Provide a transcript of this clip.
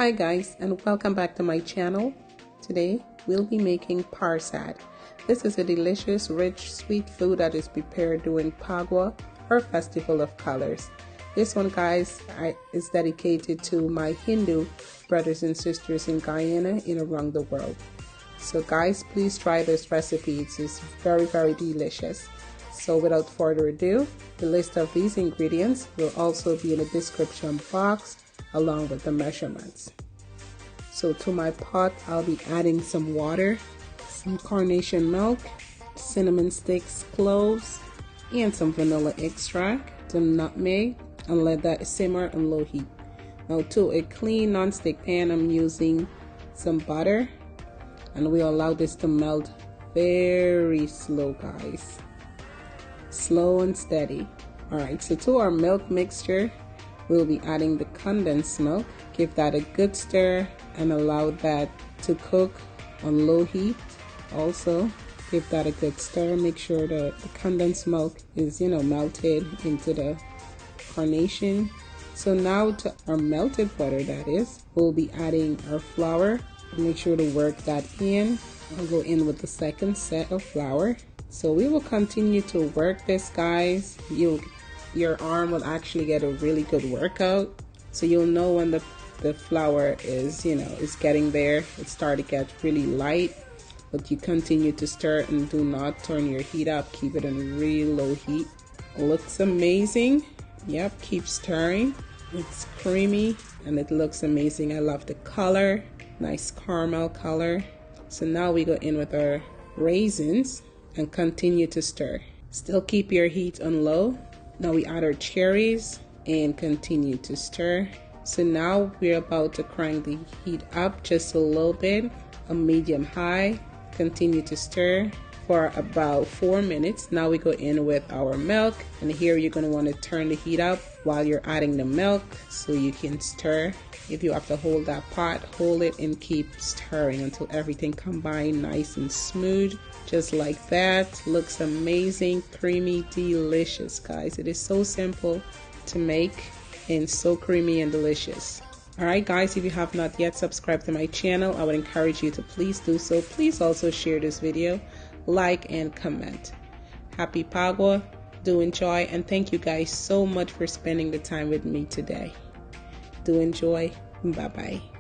Hi guys, and welcome back to my channel. Today we'll be making parsad. This is a delicious, rich, sweet food that is prepared during Phagwah, or Festival of Colors. This one, guys, is dedicated to my Hindu brothers and sisters in Guyana and around the world. So guys, please try this recipe. It's very, very delicious. So without further ado, the list of these ingredients will also be in the description box along with the measurements. So to my pot, I'll be adding some water, some carnation milk, cinnamon sticks, cloves, and some vanilla extract, some nutmeg, and let that simmer on low heat. Now to a clean non-stick pan, I'm using some butter, and we'll allow this to melt very slow, guys. Slow and steady. Alright, so to our milk mixture, we'll be adding the condensed milk. Give that a good stir and allow that to cook on low heat. Also, give that a good stir. Make sure that the condensed milk is, melted into the carnation. So now to our melted butter, that is, we'll be adding our flour. Make sure to work that in. I'll go in with the second set of flour. So we will continue to work this, guys. Your arm will actually get a really good workout. So you'll know when the flour is, is getting there. It started to get really light, but you continue to stir and do not turn your heat up. Keep it on really low heat. Looks amazing. Yep, keep stirring. It's creamy and it looks amazing. I love the color, nice caramel color. So now we go in with our raisins and continue to stir. Still keep your heat on low. Now we add our cherries and continue to stir. So now we're about to crank the heat up just a little bit, a medium high. Continue to stir for about 4 minutes. Now we go in with our milk, and here you're going to want to turn the heat up while you're adding the milk so you can stir. If you have to hold that pot, hold it and keep stirring until everything combines nice and smooth, just like that. Looks amazing, creamy, delicious, guys. It is so simple to make and so creamy and delicious. Alright guys, if you have not yet subscribed to my channel, I would encourage you to please do so. Please also share this video, like and comment. Happy Phagwah, do enjoy, and thank you guys so much for spending the time with me today. Do enjoy. Bye bye.